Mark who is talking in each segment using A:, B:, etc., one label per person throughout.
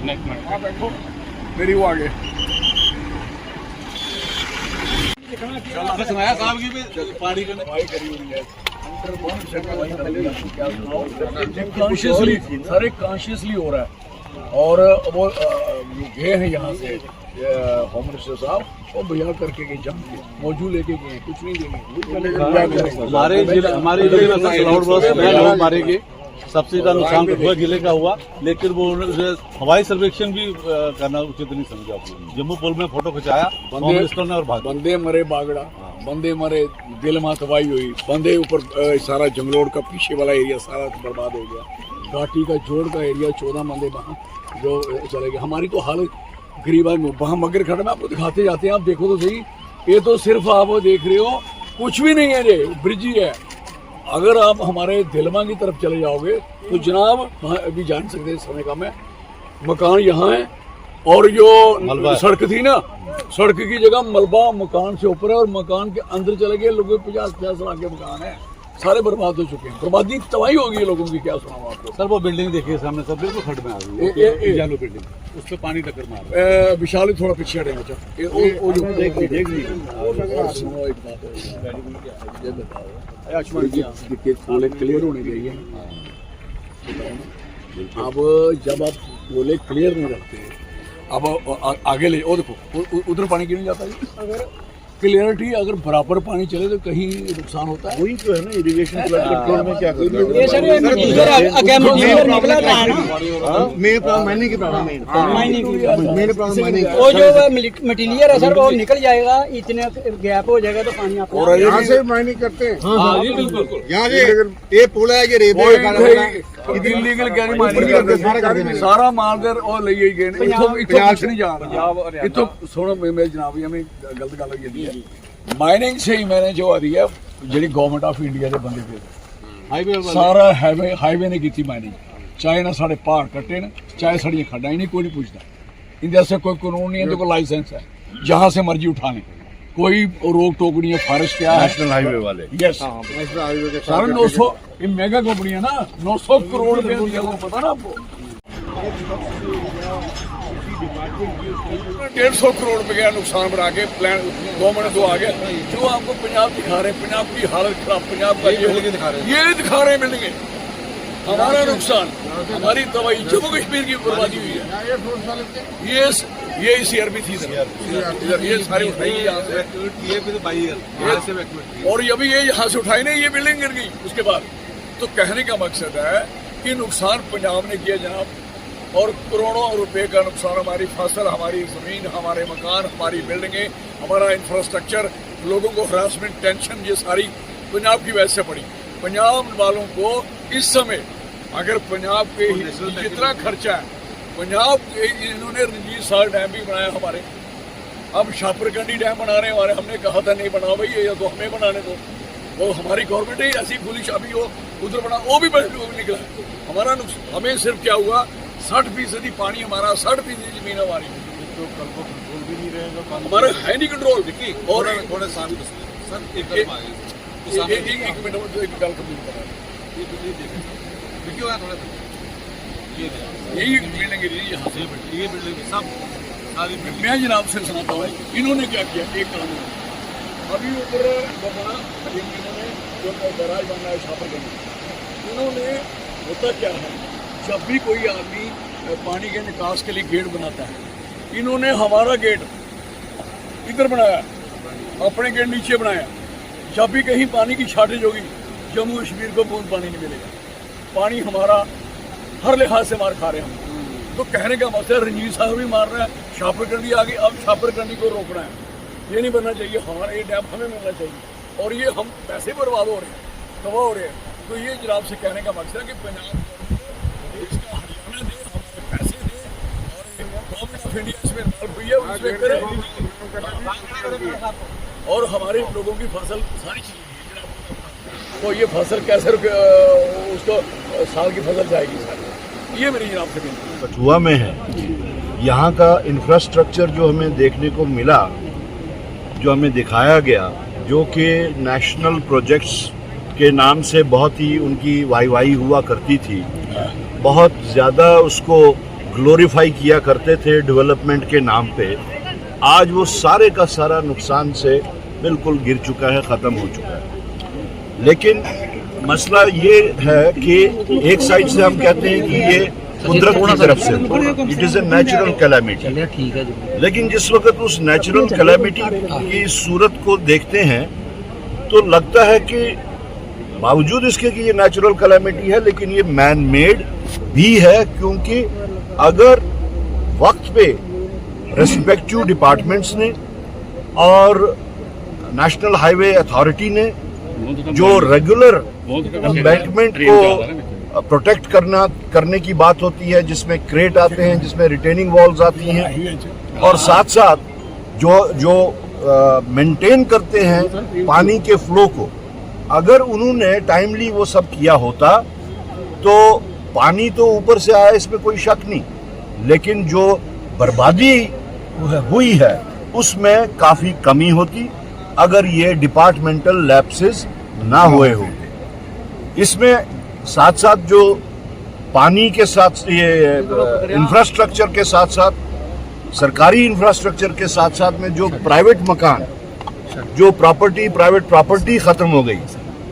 A: मेरी वो आगे कॉन्शियसली सारे कॉन्शियसली हो रहा है। और वो गए हैं यहाँ से होम मिनिस्टर साहब, वो बयान करके गए, जम के मौजूद लेके गए, कुछ नहीं देंगे।
B: हमारे जिले में क्लाउड बर्स्ट में लोग मारे गए, सबसे ज्यादा नुकसान तो हुआ जिले का हुआ, लेकिन वो हवाई सर्वेक्षण भी करना उचित नहीं समझा। जम्मू पुल में फोटो खिंचाया मिनिस्टर ने और
A: बंदे मरे बागड़ा, बंदे मरे, दिल में तबाही हुई, बंदे ऊपर सारा जंगलोड का पीछे वाला एरिया सारा बर्बाद हो गया। घाटी का जोड़ का एरिया 14 बंदे वहाँ जो चले गए। हमारी तो हालत गरीब आदमी, वहाँ मगर खड़ा में आपको दिखाते जाते हैं, आप देखो तो सही, ये तो सिर्फ आप देख रहे हो, कुछ भी नहीं है, ये ब्रिज ही है। अगर आप हमारे दिलमा की तरफ चले जाओगे तो जनाब अभी जान सकते हैं समय का मैं मकान यहाँ है, और जो सड़क थी ना, सड़क की जगह मलबा मकान से ऊपर है, और मकान के अंदर चले गए लोगों, 50-50 लाख के मकान है, सारे बर्बाद हो चुके हैं। बर्बादी तबाही हो गई लोगों की, क्या सुनाऊं आपको।
B: सर वो बिल्डिंग देखिए सामने, सब बिल्कुल खड्ड में आ गई, येलो बिल्डिंग, उस पर पानी टक्कर मार रहा है।
A: विशाल थोड़ा पीछे हटे बच्चा, देख लीजिए क्लियर होने चाहिए। अब जब आप बोले क्लियर नहीं रखते, अब आगे ले, ओ देखो उधर पानी क्यों नहीं जाता है? अगर क्लियरिटी, अगर बराबर पानी चले तो कहीं नुकसान होता है। वही तो है ना, इरिगेशन कंट्रोल में क्या
C: ये सर मटीरियल निकला था ना,
A: मेन प्रॉब्लम माइनिंग की प्रॉब्लम
C: वो जो मटीरियल है सर वो निकल जाएगा, इतने गैप हो जाएगा तो पानी आप
A: और यहाँ से माइनिंग करते हैं। यहाँ ये पुल है, ये इलीगल गैरी माइनिंग करते, सारा मालदर और ले गए नहीं जा रहा। इतो सुनो मेरे जनाब, हमें गलत गल होई है। माइनिंग से ही मैंने जो आ रही है जी गवर्नमेंट ऑफ इंडिया के बंदे थे, सारा हाईवे ने की माइनिंग, चाहे ना साढ़े पहाड़ कट्टे न, चाहे साड़ियाँ खड्डा, ही नहीं कोई नहीं पूछता। इंडिया से कोई कानून नहीं है, तो कोई लाइसेंस है, जहाँ से मर्जी उठा लें, कोई रोक टोक नहीं है। फॉरेस्ट क्या है,
B: नेशनल हाईवे वाले,
A: यस नेशनल हाईवे के सारे 900 ये मेगा कंपनी है ना, 900 करोड़ रुपए दिया, वो पता ना आपको। 150 करोड़ रुपए का नुकसान बढ़ा के प्लान गवर्नमेंट दो आ गया। जो आपको पंजाब दिखा रहे हैं, पंजाब की हालत खराब, पंजाब का ये दिखा रहे हैं बिल्डिंगे, हमारा नुकसान, हमारी तबाही, जम्मू कश्मीर की बर्बादी हुई है। ये इस ईयर भी थी इधर, ये सारी उठाई यहाँ से, और अभी ये यहाँ से उठाई नहीं, ये बिल्डिंग गिर गई उसके बाद। तो कहने का मकसद है कि नुकसान पंजाब ने किया जनाब, और करोड़ों रुपए का नुकसान, हमारी फसल, हमारी जमीन, हमारे मकान, हमारी बिल्डिंगें, हमारा इंफ्रास्ट्रक्चर, लोगों को हरासमेंट, टेंशन, ये सारी पंजाब की वजह से पड़ी। पंजाब वालों को इस समय अगर पंजाब के जितना खर्चा है, पंजाब इन्होंने रंजीत सागर डैम भी बनाया हमारे, अब शापरकंडी डैम बना रहे हैं हमारे। हमने कहा था नहीं बनाओ भाई, ये तो हमें बनाने दो, वो हमारी गवर्नमेंट ही ऐसी खुली शाबी हो, उधर बना, वो भी निकला। हमारा नुकसान, हमें सिर्फ क्या हुआ, 60% पानी हमारा, 60% जमीन हमारी, तो कंट्रोल भी नहीं रहेगा, हमारा है नहीं कंट्रोल। और थोड़े एक मिनट एक गल कंप्लीट करा, यही बिल्डिंग यहाँ से, ये बिल्डिंग सब सारी। मैं जनाब से सुनाता हूँ इन्होंने क्या किया। एक काम अभी ऊपर इन्होंने जो गैराज बनना है छापरगंज, इन्होंने होता क्या है, जब भी कोई आदमी पानी के निकास के लिए गेट बनाता है, इन्होंने हमारा गेट इधर बनाया, अपने गेट नीचे बनाया। जब भी कहीं पानी की शॉर्टेज होगी, जम्मू कश्मीर को बूंद पानी नहीं मिलेगा, पानी हमारा हर लिहाज से मार खा रहे हैं हम। तो कहने का मतलब रंजीत साहब भी मार रहा है, छापरकंडी आ गई, अब छापरकंडी को रोकना है, ये नहीं बनना चाहिए, हमारा ये डैम हमें मिलना चाहिए। और ये हम पैसे बर्बाद हो रहे हैं, तबाह हो रहे हैं। तो ये जनाब से कहने का मकसद है कि पंजाब इसका हरियाणा दे, हमारे पैसे दे, और गवर्नमेंट ऑफ इंडिया इसमें इन्वॉल्व हुई है, उसमें करे, और हमारे लोगों की फसल सारी चली गई। तो ये फसल कैसे उसको साल की फसल जाएगी सारी, ये मेरी जनाब से बिल्कुल
D: कठुआ में है। यहाँ का इंफ्रास्ट्रक्चर जो हमें देखने को मिला, जो हमें दिखाया गया, जो कि नेशनल प्रोजेक्ट्स के नाम से बहुत ही उनकी वाई हुआ करती थी, बहुत ज़्यादा उसको ग्लोरीफाई किया करते थे डेवलपमेंट के नाम पे, आज वो सारे का सारा नुकसान से बिल्कुल गिर चुका है, ख़त्म हो चुका है। लेकिन मसला ये है कि एक साइड से हम कहते हैं कि ये कुदरत की तरफ से, it is a natural calamity, लेकिन जिस वक्त उस नेचुरल कैलामिटी की सूरत को देखते हैं तो लगता है कि बावजूद इसके कि ये नेचुरल कैलामिटी है लेकिन ये मैन मेड भी है, क्योंकि अगर वक्त पे रेस्पेक्टिव डिपार्टमेंट्स ने और नेशनल हाईवे अथॉरिटी ने जो रेगुलर एम्बैंकमेंट को प्रोटेक्ट करने की बात होती है, जिसमें क्रेट आते हैं, जिसमें रिटेनिंग वॉल्स आती हैं, और साथ साथ जो मेंटेन करते हैं पानी के फ्लो को, अगर उन्होंने टाइमली वो सब किया होता तो पानी तो ऊपर से आया, इसमें कोई शक नहीं, लेकिन जो बर्बादी हुई है उसमें काफ़ी कमी होती अगर ये डिपार्टमेंटल लैप्सेस ना हुए होते। इसमें साथ साथ जो पानी के साथ ये इंफ्रास्ट्रक्चर के साथ साथ, सरकारी इंफ्रास्ट्रक्चर के साथ साथ में जो प्राइवेट मकान, जो प्राइवेट प्रॉपर्टी ख़त्म हो गई,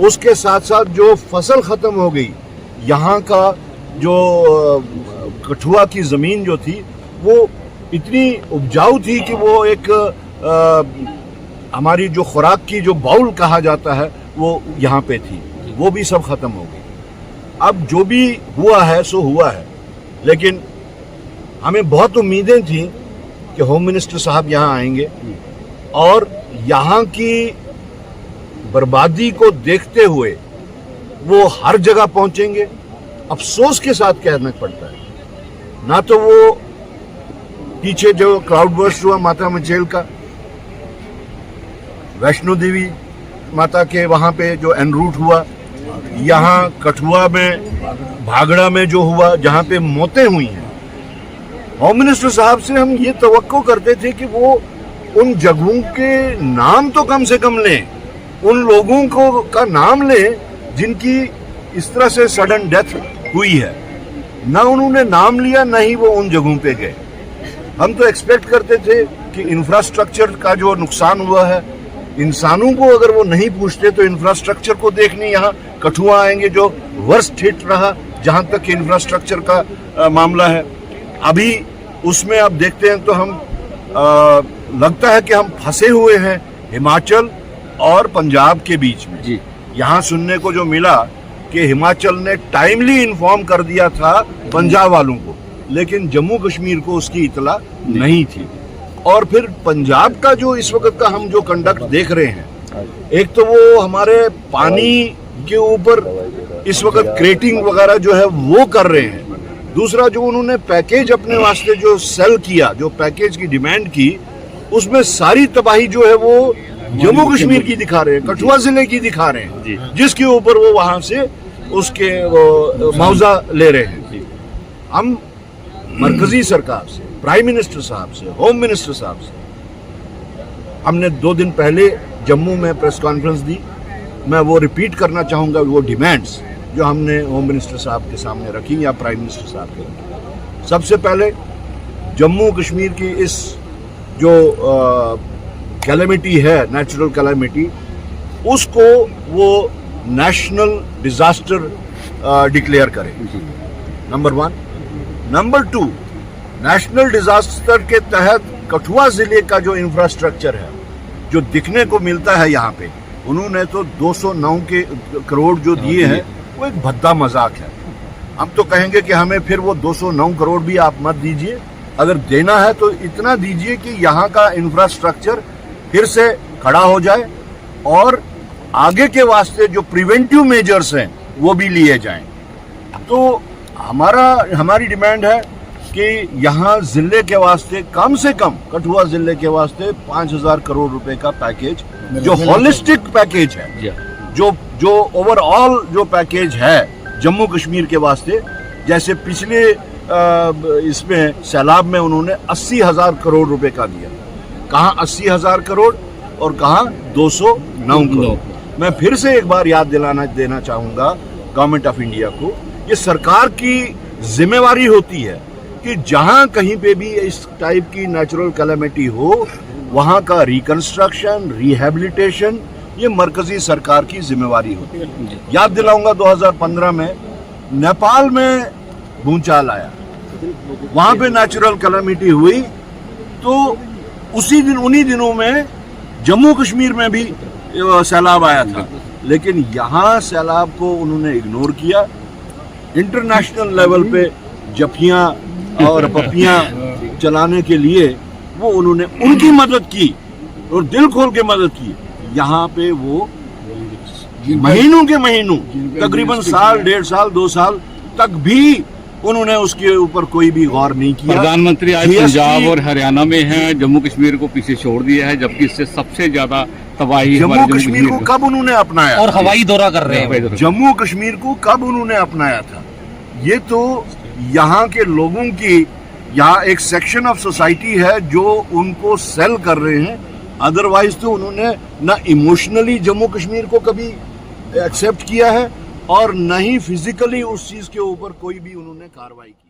D: उसके साथ साथ जो फसल ख़त्म हो गई, यहाँ का जो कठुआ की ज़मीन जो थी वो इतनी उपजाऊ थी कि वो एक हमारी जो खुराक की जो बाउल कहा जाता है वो यहाँ पे थी, वो भी सब ख़त्म हो गई। अब जो भी हुआ है सो हुआ है, लेकिन हमें बहुत उम्मीदें थी कि होम मिनिस्टर साहब यहाँ आएंगे और यहाँ की बर्बादी को देखते हुए वो हर जगह पहुँचेंगे। अफसोस के साथ कहना पड़ता है, ना तो वो पीछे जो क्राउड बर्स्ट हुआ माता मचेल का, वैष्णो देवी माता के वहाँ पे जो एनरूट हुआ, यहाँ कठुआ में भागड़ा में जो हुआ जहाँ पे मौतें हुई हैं, होम मिनिस्टर साहब से हम ये तवक्को करते थे कि वो उन जगहों के नाम तो कम से कम लें, उन लोगों को का नाम लें जिनकी इस तरह से सडन डेथ हुई है। ना उन्होंने नाम लिया, ना ही वो उन जगहों पे गए। हम तो एक्सपेक्ट करते थे कि इंफ्रास्ट्रक्चर का जो नुकसान हुआ है, इंसानों को अगर वो नहीं पूछते तो इंफ्रास्ट्रक्चर को देखने यहाँ कठुआ आएंगे, जो वर्स्ट हिट रहा जहाँ तक इंफ्रास्ट्रक्चर का मामला है। अभी उसमें आप देखते हैं तो हम लगता है कि हम फंसे हुए हैं हिमाचल और पंजाब के बीच में जी। यहाँ सुनने को जो मिला कि हिमाचल ने टाइमली इन्फॉर्म कर दिया था पंजाब वालों को, लेकिन जम्मू कश्मीर को उसकी इतला नहीं थी। और फिर पंजाब का जो इस वक्त का हम जो कंडक्ट देख रहे हैं, एक तो वो हमारे पानी के ऊपर इस वक्त क्रेटिंग वगैरह जो है वो कर रहे हैं, दूसरा जो उन्होंने पैकेज अपने वास्ते जो सेल किया, जो पैकेज की डिमांड की, उसमें सारी तबाही जो है वो जम्मू कश्मीर की दिखा रहे हैं, कठुआ जिले की दिखा रहे हैं, जिसके ऊपर वो वहां से उसके मुआवजा ले रहे हैं। हम मरकजी सरकार से, प्राइम मिनिस्टर साहब से, होम मिनिस्टर साहब से हमने 2 दिन पहले जम्मू में प्रेस कॉन्फ्रेंस दी। मैं वो रिपीट करना चाहूँगा, वो डिमांड्स जो हमने होम मिनिस्टर साहब के सामने रखी या प्राइम मिनिस्टर साहब के रखी। सबसे पहले जम्मू कश्मीर की इस जो कैलेमिटी है, नेचुरल कैलेमिटी, उसको वो नेशनल डिजास्टर डिक्लेयर करें, नंबर 1। नंबर 2, नेशनल डिजास्टर के तहत कठुआ जिले का जो इंफ्रास्ट्रक्चर है, जो दिखने को मिलता है यहाँ पे, उन्होंने तो 209 करोड़ जो दिए हैं वो एक भद्दा मजाक है। हम तो कहेंगे कि हमें फिर वो 209 करोड़ भी आप मत दीजिए, अगर देना है तो इतना दीजिए कि यहाँ का इंफ्रास्ट्रक्चर फिर से खड़ा हो जाए और आगे के वास्ते जो प्रिवेंटिव मेजर्स हैं वो भी लिए जाएं। तो हमारी डिमांड है कि यहाँ जिले के वास्ते कम से कम, कठुआ जिले के वास्ते 5000 करोड़ रुपए का पैकेज, जो हॉलिस्टिक पैकेज है, जो ओवरऑल जो पैकेज है जम्मू कश्मीर के वास्ते, जैसे पिछले इसमें सैलाब में उन्होंने 80,000 करोड़ रुपए का दिया, कहाँ 80,000 करोड़ और कहाँ 209 करोड़। मैं फिर से एक बार याद देना चाहूँगा गवर्नमेंट ऑफ इंडिया को, ये सरकार की जिम्मेवारी होती है कि जहां कहीं पे भी इस टाइप की नेचुरल कैलेमिटी हो वहां का रिकंस्ट्रक्शन, रिहैबिलिटेशन ये मरकजी सरकार की जिम्मेवारी होती है। याद दिलाऊंगा 2015 में नेपाल में भूचाल आया, वहां पे नेचुरल कैलेमिटी हुई, तो उसी दिन उन्हीं दिनों में जम्मू कश्मीर में भी सैलाब आया था, लेकिन यहाँ सैलाब को उन्होंने इग्नोर किया। इंटरनेशनल लेवल पे जफियां और पपियां चलाने के लिए वो उन्होंने उनकी मदद की और दिल खोल के मदद की। यहाँ पे वो महीनों के महीनों, तकरीबन साल, 1.5 साल, 2 साल तक भी उन्होंने उसके ऊपर कोई भी गौर नहीं किया।
E: प्रधानमंत्री आज पंजाब और हरियाणा में हैं, जम्मू कश्मीर को पीछे छोड़ दिया है, जबकि इससे सबसे ज्यादा तबाही
D: जम्मू कश्मीर को कब उन्होंने अपनाया
C: और हवाई दौरा कर रहे हैं।
D: जम्मू कश्मीर को कब उन्होंने अपनाया था? ये तो यहाँ के लोगों की, यहाँ एक सेक्शन ऑफ सोसाइटी है जो उनको सेल कर रहे हैं। अदरवाइज तो उन्होंने ना इमोशनली जम्मू कश्मीर को कभी एक्सेप्ट किया है और न ही फिजिकली उस चीज के ऊपर कोई भी उन्होंने कार्रवाई की।